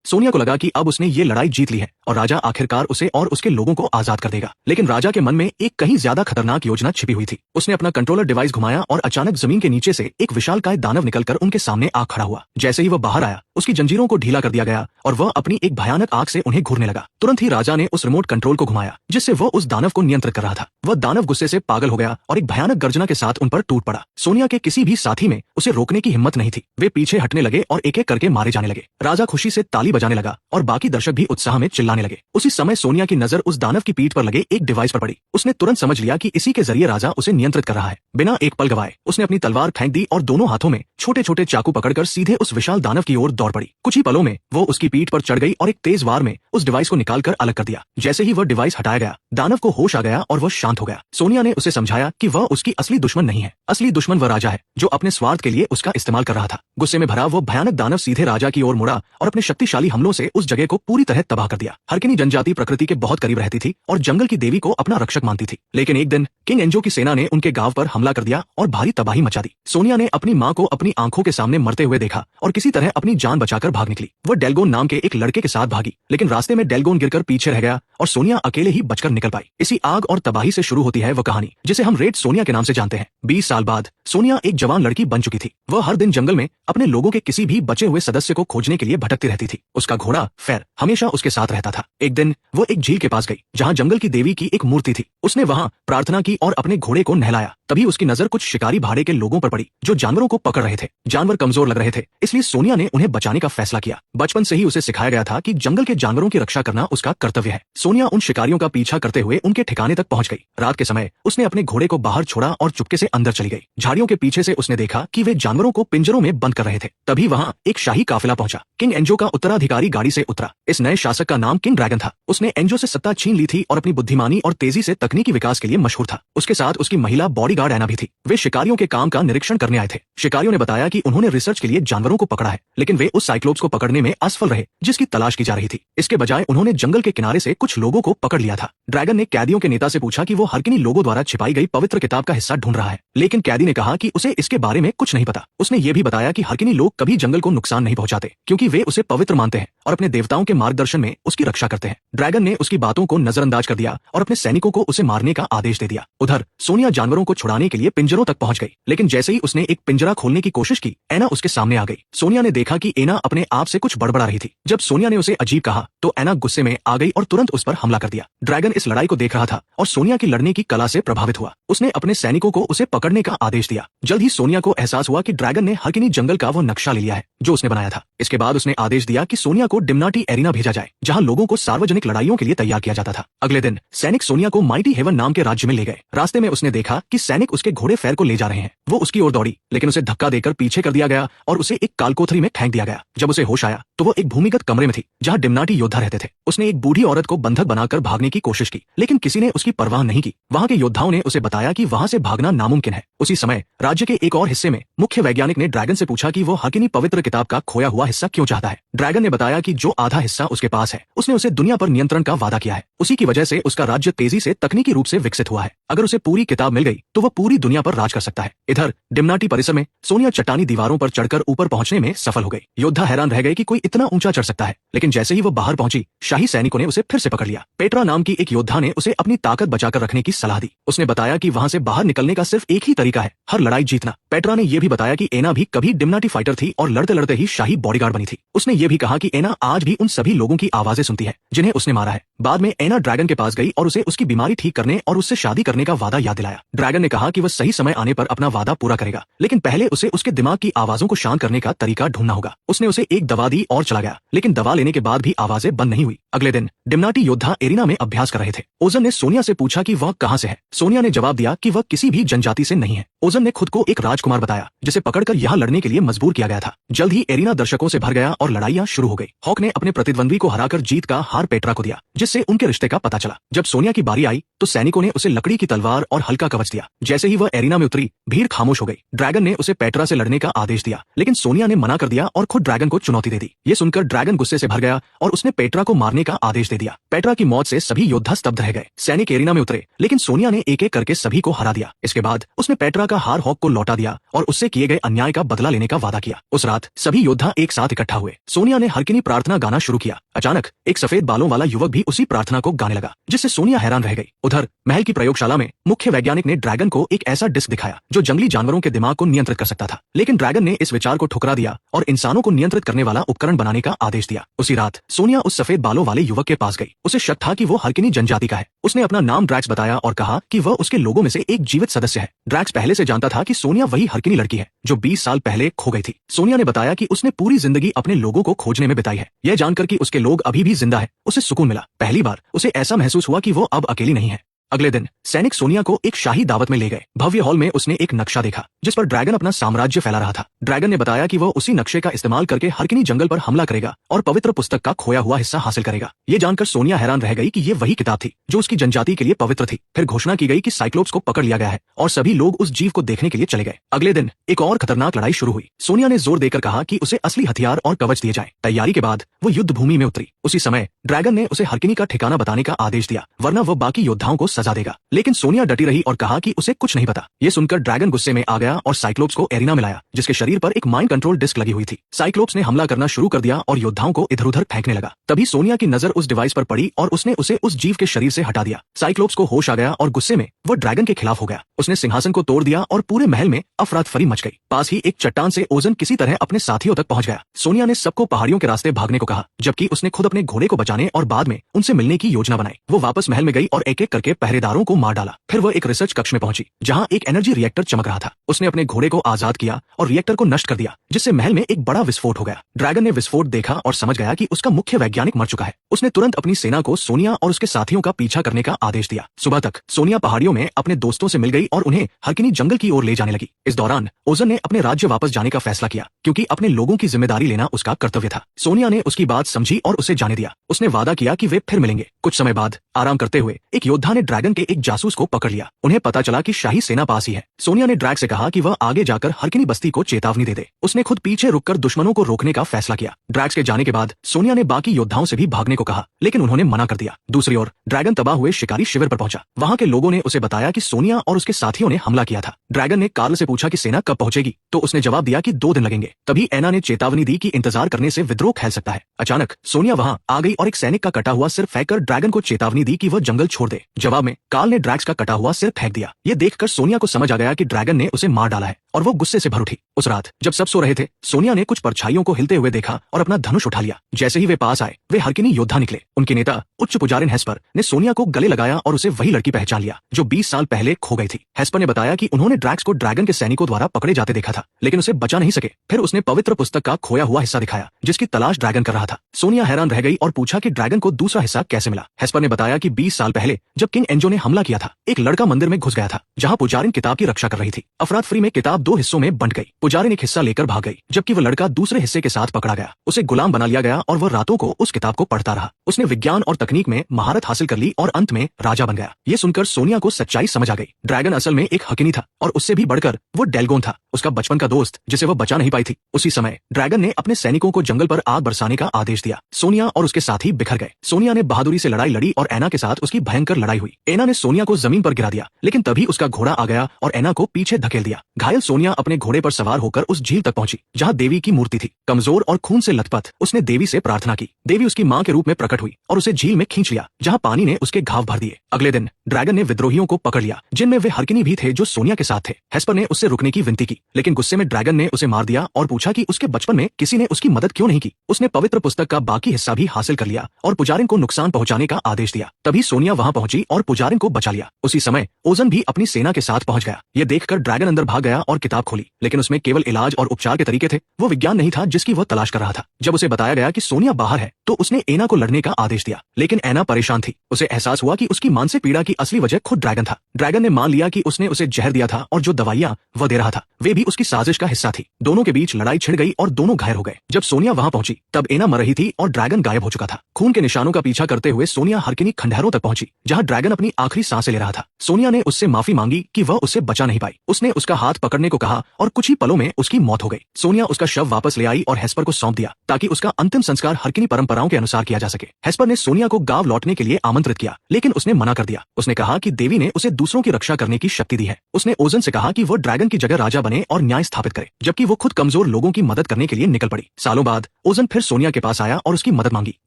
सोनिया को लगा कि अब उसने ये लड़ाई जीत ली है और राजा आखिरकार उसे और उसके लोगों को आजाद कर देगा। लेकिन राजा के मन में एक कहीं ज्यादा खतरनाक योजना छिपी हुई थी। उसने अपना कंट्रोलर डिवाइस घुमाया और अचानक जमीन के नीचे से एक विशालकाय दानव निकलकर उनके सामने आ खड़ा हुआ। जैसे ही वह बाहर आया, उसकी जंजीरों को ढीला कर दिया गया और वह अपनी एक भयानक आग से उन्हें घूरने लगा। तुरंत ही राजा ने उस रिमोट कंट्रोल को घुमाया जिससे वह उस दानव को नियंत्रित कर रहा था। वह दानव गुस्से से पागल हो गया और एक भयानक गर्जना के साथ उन पर टूट पड़ा। सोनिया के किसी भी साथी में उसे रोकने की हिम्मत नहीं थी। वे पीछे हटने लगे और एक एक करके मारे जाने लगे। राजा खुशी से ताली बजाने लगा और बाकी दर्शक भी उत्साह में चिल्लाने लगे। उसी समय सोनिया की नजर उस दानव की पीठ पर लगे एक डिवाइस पर पड़ी। उसने तुरंत समझ लिया कि इसी के जरिए राजा उसे नियंत्रित कर रहा है। बिना एक पल गवाए उसने अपनी तलवार फेंक दी और दोनों हाथों में छोटे छोटे चाकू पकड़कर सीधे उस विशाल दानव की ओर दौड़ पड़ी। कुछ ही पलों में वो उसकी पीठ पर चढ़ गई और एक तेज वार में उस डिवाइस को निकालकर अलग कर दिया। जैसे ही वह डिवाइस हटाया गया, दानव को होश आ गया और वह शांत हो गया। सोनिया ने उसे समझाया कि वह उसकी असली दुश्मन नहीं है। असली दुश्मन वह राजा है जो अपने स्वार्थ के लिए उसका इस्तेमाल कर रहा था। गुस्से में भरा वो भयानक दानव सीधे राजा की ओर मुड़ा और अपने शक्तिशाली हमलों से उस जगह को पूरी तरह तबाह कर दिया। हरकिनी जनजाति प्रकृति के बहुत करीब रहती थी और जंगल की देवी को अपना रक्षक मानती थी। लेकिन एक दिन किंग एंजो की सेना ने उनके गांव पर हमला कर दिया और भारी तबाही मचा दी। सोनिया ने अपनी मां को अपनी आंखों के सामने मरते हुए देखा और किसी तरह अपनी जान बचाकर भाग निकली। वह डेल्गोन नाम के एक लड़के के साथ भागी, लेकिन रास्ते में डेल्गोन गिरकर पीछे रह गया और सोनिया अकेले ही बचकर निकल पाई। इसी आग और तबाही से शुरू होती है वह कहानी जिसे हम रेड सोनिया के नाम से जानते हैं। 20 साल बाद सोनिया एक जवान लड़की बन चुकी थी। वह हर दिन जंगल में अपने लोगों के किसी भी बचे हुए सदस्य को खोजने के लिए भटकती रहती थी। उसका घोड़ा फैर हमेशा उसके साथ रहता था। एक दिन वो एक झील के पास गई जहाँ जंगल की देवी की एक मूर्ति थी। उसने वहाँ प्रार्थना की और अपने घोड़े को नहलाया। तभी उसकी नजर कुछ शिकारी भाड़े के लोगों पर पड़ी जो जानवरों को पकड़ रहे थे। जानवर कमजोर लग रहे थे, इसलिए सोनिया ने उन्हें बचाने का फैसला किया। बचपन से ही उसे सिखाया गया था कि जंगल के जानवरों की रक्षा करना उसका कर्तव्य है। सोनिया उन शिकारियों का पीछा करते हुए उनके ठिकाने तक पहुंच गई। रात के समय उसने अपने घोड़े को बाहर छोड़ा और चुपके से अंदर चली गई। झाड़ियों के पीछे से उसने देखा कि वे जानवरों को पिंजरों में बंद कर रहे थे। तभी वहाँ एक शाही काफिला पहुंचा। किंग एंजो का उत्तराधिकारी गाड़ी से उतरा। इस नए शासक का नाम किंग ड्रैगन था। उसने एंजो से सत्ता छीन ली थी और अपनी बुद्धिमानी और तेजी से तकनीकी विकास के लिए मशहूर था। उसके साथ उसकी महिला बॉडीगार्ड एना भी थी। वे शिकारियों के काम का निरीक्षण करने आए थे। शिकारियों ने बताया कि उन्होंने रिसर्च के लिए जानवरों को पकड़ा है, लेकिन वे उस साइक्लोप्स को पकड़ने में असफल रहे जिसकी तलाश की जा रही थी। इसके बजाय उन्होंने जंगल के किनारे से कुछ लोगों को पकड़ लिया था। ड्रैगन ने कैदियों के नेता से पूछा कि वो हरकिनी लोगों द्वारा छिपाई गई पवित्र किताब का हिस्सा ढूंढ रहा है, लेकिन कैदी ने कहा कि उसे इसके बारे में कुछ नहीं पता। उसने ये भी बताया कि हरकिनी लोग कभी जंगल को नुकसान नहीं पहुंचाते क्योंकि वे उसे पवित्र मानते हैं और अपने देवताओं के मार्गदर्शन में उसकी रक्षा करते हैं। ड्रैगन ने उसकी बातों को नजरअंदाज कर दिया और अपने सैनिकों को उसे मारने का आदेश दे दिया। उधर सोनिया जानवरों को छुड़ाने के लिए पिंजरों तक पहुंच गई, लेकिन जैसे ही उसने एक पिंजरा खोलने की कोशिश की, एना उसके सामने आ गई। सोनिया ने देखा कि एना अपने आप से कुछ बड़बड़ा रही थी। जब सोनिया ने उसे अजीब कहा तो एना गुस्से में आ गई और तुरंत उस पर हमला कर दिया। ड्रैगन इस लड़ाई को देख रहा था और सोनिया की लड़ने की कला से प्रभावित हुआ। उसने अपने सैनिकों को उसे पकड़ने का आदेश दिया। जल्द ही सोनिया को एहसास हुआ कि ड्रैगन ने हरकिनी जंगल का वो नक्शा ले लिया है जो उसने बनाया था। इसके बाद उसने आदेश दिया कि सोनिया को डिम्नाटी एरिना भेजा जाए जहां लोगों को सार्वजनिक लड़ाइयों के लिए तैयार किया जाता था। अगले दिन सैनिक सोनिया को माइटी हेवन नाम के राज्य में ले गए। रास्ते में उसने देखा कि सैनिक उसके घोड़े फैर को ले जा रहे हैं। वो उसकी ओर दौड़ी, लेकिन उसे धक्का देकर पीछे कर दिया गया और उसे एक कालकोठरी में फेंक दिया गया। जब उसे होश आया तो वो एक भूमिगत कमरे में थी जहां डिम्नाटी योद्धा रहते थे। उसने एक बूढ़ी औरत को बंधक बनाकर भागने की कोशिश की, लेकिन किसी ने उसकी परवाह नहीं की। वहां के योद्धाओं ने उसे बताया कि वहां से भागना नामुमकिन है। उसी समय राज्य के एक और हिस्से में मुख्य वैज्ञानिक ने ड्रैगन से पूछा कि वो हरकिनी पवित्र किताब का खोया हुआ हिस्सा क्यों चाहता है। ड्रैगन ने बताया कि जो आधा हिस्सा उसके पास है उसने उसे दुनिया पर नियंत्रण का वादा किया है। उसी की वजह से उसका राज्य तेजी से तकनीकी रूप से विकसित हुआ है। अगर उसे पूरी किताब मिल गई तो वह पूरी दुनिया पर राज कर सकता है। इधर डिम्नाटी परिसर में सोनिया चट्टानी दीवारों पर चढ़कर ऊपर पहुंचने में सफल हो गई। योद्धा हैरान रह गए कि कोई इतना ऊंचा चढ़ सकता है, लेकिन जैसे ही वो बाहर पहुंची, शाही सैनिकों ने उसे फिर से पकड़ लिया। पेट्रा नाम की एक योद्धा ने उसे अपनी ताकत बचाकर रखने की सलाह दी। उसने बताया कि वहां से बाहर निकलने का सिर्फ एक ही तरीका है, हर लड़ाई जीतना। पेट्रा ने यह भी बताया कि एना भी कभी डिम्नाटी फाइटर थी और लड़ते लड़ते ही शाही बॉडीगार्ड बनी थी। उसने ये भी कहा कि एना आज भी उन सभी लोगों की आवाजें सुनती है जिन्हें उसने मारा है। बाद में एना ड्रैगन के पास गई और उसे उसकी बीमारी ठीक करने और उससे शादी करने का वादा याद दिलाया। ड्रैगन ने कहा कि वह सही समय आने पर अपना वादा पूरा करेगा, लेकिन पहले उसे उसके दिमाग की आवाजों को शांत करने का तरीका ढूंढना होगा। उसने उसे एक दवा दी और चला गया, लेकिन दवा लेने के बाद भी आवाजें बंद नहीं हुई। अगले दिन डिम्नाटी योद्धा एरिना में अभ्यास कर रहे थे। ओजन ने सोनिया से पूछा कि वह कहां से है। सोनिया ने जवाब दिया कि वह किसी भी जनजाति से नहीं है। ओजन ने खुद को एक राजकुमार बताया जिसे पकड़कर यहाँ लड़ने के लिए मजबूर किया गया था। जल्द ही एरिना दर्शकों से भर गया और लड़ाइयां शुरू हो गई। हॉक ने अपने प्रतिद्वंद्वी को हराकर जीत का हार पेट्रा को दिया, जिससे उनके रिश्ते का पता चला। जब सोनिया की बारी आई तो सैनिकों ने उसे लकड़ी की तलवार और हल्का कवच दिया। जैसे ही वह एरिना में उतरी, भीड़ खामोश हो गई। ड्रैगन ने उसे पेट्रा से लड़ने का आदेश दिया, लेकिन सोनिया ने मना कर दिया और खुद ड्रैगन को चुनौती दे दी। ये सुनकर ड्रैगन गुस्से से भर गया और उसने पेट्रा को मारने का आदेश दे दिया। पेट्रा की मौत से सभी योद्धा स्तब्ध रह गए। सैनिक एरिना में उतरे, लेकिन सोनिया ने एक एक करके सभी को हरा दिया। इसके बाद उसने पेट्रा का हार हॉक को लौटा दिया और उससे किए गए अन्याय का बदला लेने का वादा किया। उस रात सभी योद्धा एक साथ इकट्ठा हुए। सोनिया ने हरकिनी प्रार्थना गाना शुरू किया। अचानक एक सफेद बालों वाला युवक भी उसी प्रार्थना को गाने लगा, जिससे सोनिया हैरान रह गई। उधर महल की प्रयोगशाला में मुख्य वैज्ञानिक ने ड्रैगन को एक ऐसा डिस्क दिखाया जो जंगली जानवरों के दिमाग को नियंत्रित कर सकता था, लेकिन ड्रैगन ने इस विचार को ठुकरा दिया और इंसानों को नियंत्रित करने वाला उपकरण बनाने का आदेश दिया। उसी रात सोनिया उस सफेद बालों वाले युवक के पास गई। उसे शक था कि वो हरकिनी जनजाति का है। उसने अपना नाम ड्रैक्स बताया और कहा कि वह उसके लोगों में से एक जीवित सदस्य है। ड्रैक्स पहले से जानता था कि सोनिया वही हरकिनी लड़की है जो 20 साल पहले खो गई थी। सोनिया ने बताया कि उसने पूरी जिंदगी अपने लोगों को खोजने में बिताई है। यह जानकर कि उसके लोग अभी भी जिंदा है, उसे सुकून मिला। पहली बार उसे ऐसा महसूस हुआ कि वो अब अकेली नहीं है। अगले दिन सैनिक सोनिया को एक शाही दावत में ले गए। भव्य हॉल में उसने एक नक्शा देखा जिस पर ड्रैगन अपना साम्राज्य फैला रहा था। ड्रैगन ने बताया कि वह उसी नक्शे का इस्तेमाल करके हरकिनी जंगल पर हमला करेगा और पवित्र पुस्तक का खोया हुआ हिस्सा हासिल करेगा। ये जानकर सोनिया हैरान रह गई कि ये वही किताब थी जो उसकी जनजाति के लिए पवित्र थी। फिर घोषणा की गई कि साइक्लोप्स को पकड़ लिया गया है और सभी लोग उस जीव को देखने के लिए चले गए। अगले दिन एक और खतरनाक लड़ाई शुरू हुई। सोनिया ने जोर देकर कहा कि उसे असली हथियार और कवच दिए जाए। तैयारी के बाद वो युद्ध भूमि में उतरी। उसी समय ड्रैगन ने उसे हरकिनी का ठिकाना बताने का आदेश दिया, वरना वह बाकी योद्धाओं को सजा देगा। लेकिन सोनिया डटी रही और कहा कि उसे कुछ नहीं पता। ये सुनकर ड्रैगन गुस्से में आ गया और साइक्लोप्स को एरिना में लाया, जिसके शरीर पर एक माइंड कंट्रोल डिस्क लगी हुई थी। साइक्लोप्स ने हमला करना शुरू कर दिया और योद्धाओं को इधर उधर फेंकने लगा। तभी सोनिया की नजर उस डिवाइस पर पड़ी और उसने उसे उस जीव के शरीर से हटा दिया। साइक्लोप्स को होश आ गया और गुस्से में वो ड्रैगन के खिलाफ हो गया। उसने सिंहासन को तोड़ दिया और पूरे महल में अफरातफरी मच गई। पास ही एक चट्टान से ओजन किसी तरह अपने साथियों तक पहुंच गया। सोनिया ने सबको पहाड़ियों के रास्ते भागने को कहा, जबकि उसने खुद अपने घोड़े को बचाने और बाद में उनसे मिलने की योजना बनाई। वो वापस महल में गई और एक एक करके पहरेदारों को मार डाला। फिर वह एक रिसर्च कक्ष में पहुंची जहां एक एनर्जी रिएक्टर चमक रहा था। उसने अपने घोड़े को आजाद किया और रिएक्टर को नष्ट कर दिया, जिससे महल में एक बड़ा विस्फोट हो गया। ड्रैगन ने विस्फोट देखा और समझ गया कि उसका मुख्य वैज्ञानिक मर चुका है। उसने तुरंत अपनी सेना को सोनिया और उसके साथियों का पीछा करने का आदेश दिया। सुबह तक सोनिया पहाड़ियों में अपने दोस्तों से मिल गई और उन्हें हरकिनी जंगल की ओर ले जाने लगी। इस दौरान ओजन ने अपने राज्य वापस जाने का फैसला किया, क्योंकि अपने लोगों की जिम्मेदारी लेना उसका कर्तव्य था। सोनिया ने उसकी बात समझी और उसे जाने दिया। उसने वादा किया कि वे फिर मिलेंगे। कुछ समय बाद आराम करते हुए एक योद्धा ने ड्रैगन के एक जासूस को पकड़ लिया। उन्हें पता चला कि शाही सेना पास ही है। सोनिया ने ड्रैग से कहा कि वह आगे जाकर हरकिनी बस्ती को चेतावनी दे दे। उसने खुद पीछे रुककर दुश्मनों को रोकने का फैसला किया। ड्रैग्स के जाने के बाद सोनिया ने बाकी योद्धाओं से भी भागने को कहा, लेकिन उन्होंने मना कर दिया। दूसरी ओर ड्रैगन तबाह हुए शिकारी शिविर पर पहुंचा। वहां के लोगों ने उसे बताया कि सोनिया और उसके साथियों ने हमला किया था। ड्रैगन ने कार्ल से पूछा कि सेना कब पहुंचेगी, तो उसने जवाब दिया कि 2 दिन लगेंगे। तभी एना ने चेतावनी दी कि इंतजार करने से विद्रोह फैल सकता है। अचानक सोनिया वहां आ गई और एक सैनिक का कटा हुआ सिर फेंककर ड्रैगन को चेतावनी दी कि वह जंगल छोड़ दे। जवाब में कार्ल ने ड्रैग्स का कटा हुआ सिर फेंक दिया। ये देखकर सोनिया को समझ आ गया कि ड्रैगन ने उसे मार डाला है और वो गुस्से से भर उठी। उस रात जब सब सो रहे थे, सोनिया ने कुछ परछाइयों को हिलते हुए देखा और अपना धनुष उठा लिया। जैसे ही वे पास आए, वे हरकिनी योद्धा निकले। उनके नेता उच्च पुजारिन हेस्पर ने सोनिया को गले लगाया और उसे वही लड़की पहचान लिया जो 20 साल पहले खो गई थी। हेस्पर ने बताया कि उन्होंने ड्रैग्स को ड्रैगन के सैनिकों द्वारा पकड़े जाते देखा था, लेकिन उसे बचा नहीं सके। फिर उसने पवित्र पुस्तक का खोया हुआ हिस्सा दिखाया, जिसकी तलाश ड्रैगन कर रहा था। सोनिया हैरान रह गई और पूछा कि ड्रैगन को दूसरा हिस्सा कैसे मिला। हेस्पर ने बताया कि 20 साल पहले जब किंग एंजो ने हमला किया था, एक लड़का मंदिर में घुस गया था जहां पुजारिन किताब की रक्षा कर रही थी। अफरातफरी में किताब 2 हिस्सों में बंट गई। पुजारिन एक हिस्सा लेकर भाग गई, जबकि वह लड़का दूसरे हिस्से के साथ पकड़ा गया। उसे गुलाम बना लिया गया और वह रातों को उस किताब को पढ़ता रहा। उसने विज्ञान और तकनीक में महारत हासिल कर ली और अंत में राजा बन गया। ये सुनकर सोनिया को सच्चाई समझ आ गई। ड्रैगन असल में एक हकिनी था और उससे भी बढ़कर वो डेल्गोन था, उसका बचपन का दोस्त जिसे वह बचा नहीं पाई थी। उसी समय ड्रैगन ने अपने सैनिकों को जंगल पर आग बरसाने का आदेश दिया। सोनिया और उसके साथी बिखर गए। सोनिया ने बहादुरी से लड़ाई लड़ी और एना के साथ उसकी भयंकर लड़ाई हुई। एना ने सोनिया को जमीन पर गिरा दिया, लेकिन तभी उसका घोड़ा आ गया और एना को पीछे धकेल दिया। घायल सोनिया अपने घोड़े पर सवार होकर उस झील तक पहुंची जहां देवी की मूर्ति थी। कमजोर और खून से लथपथ उसने देवी से प्रार्थना की। देवी उसकी मां के रूप में प्रकट हुई और उसे झील में खींच लिया, जहां पानी ने उसके घाव भर दिए। अगले दिन ड्रैगन ने विद्रोहियों को पकड़ लिया, जिनमें वे हरकिनी भी थे जो सोनिया के साथ थे। हेस्पर ने उससे रुकने की विनती की, लेकिन गुस्से में ड्रैगन ने उसे मार दिया और पूछा कि उसके बचपन में किसी ने उसकी मदद क्यों नहीं की। उसने पवित्र पुस्तक का बाकी हिस्सा भी हासिल कर लिया और पुजारिन को नुकसान पहुंचाने का आदेश दिया। तभी सोनिया वहां पहुंची और पुजारिन को बचा लिया। उसी समय ओजन भी अपनी सेना के साथ पहुंच गया। ये देखकर ड्रैगन अंदर भाग गया और किताब खोली, लेकिन उसमें केवल इलाज और उपचार के तरीके थे। वो विज्ञान नहीं था जिसकी वह तलाश कर रहा था। जब उसे बताया गया कि सोनिया बाहर है, तो उसने एना को लड़ने का आदेश दिया, लेकिन एना परेशान थी। उसे एहसास हुआ कि उसकी मानसिक पीड़ा की असली वजह खुद ड्रैगन था। ड्रैगन ने मान लिया कि उसने उसे जहर दिया था और जो दवाइयां वह दे रहा था वे भी उसकी साजिश का हिस्सा थी। दोनों के बीच लड़ाई छिड़ गई और दोनों घायल हो गए। जब सोनिया वहां पहुंची तब एना मर रही थी और ड्रैगन गायब हो चुका था। खून के निशानों का पीछा करते हुए सोनिया हरकिनी खंडहरों तक पहुंची, जहां ड्रैगन अपनी आखिरी सांसें ले रहा था। सोनिया ने उससे माफी मांगी कि वह उसे बचा नहीं पाई। उसने उसका हाथ पकड़ने करने को कहा और कुछ ही पलों में उसकी मौत हो गई। सोनिया उसका शव वापस ले आई और हेस्पर को सौंप दिया ताकि उसका अंतिम संस्कार हरकिनी परंपराओं के अनुसार किया जा सके। हेस्पर ने सोनिया को गांव लौटने के लिए आमंत्रित किया, लेकिन उसने मना कर दिया। उसने कहा कि देवी ने उसे दूसरों की रक्षा करने की शक्ति दी है। उसने ओजन से कहा कि वो ड्रैगन की जगह राजा बने और न्याय स्थापित करे, जबकि वो खुद कमजोर लोगों की मदद करने के लिए निकल पड़ी। सालों बाद ओजन फिर सोनिया के पास आया और उसकी मदद मांगी,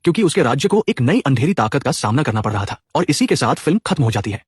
क्योंकि उसके राज्य को एक नई अंधेरी ताकत का सामना करना पड़ रहा था। और इसी के साथ फिल्म खत्म हो जाती है।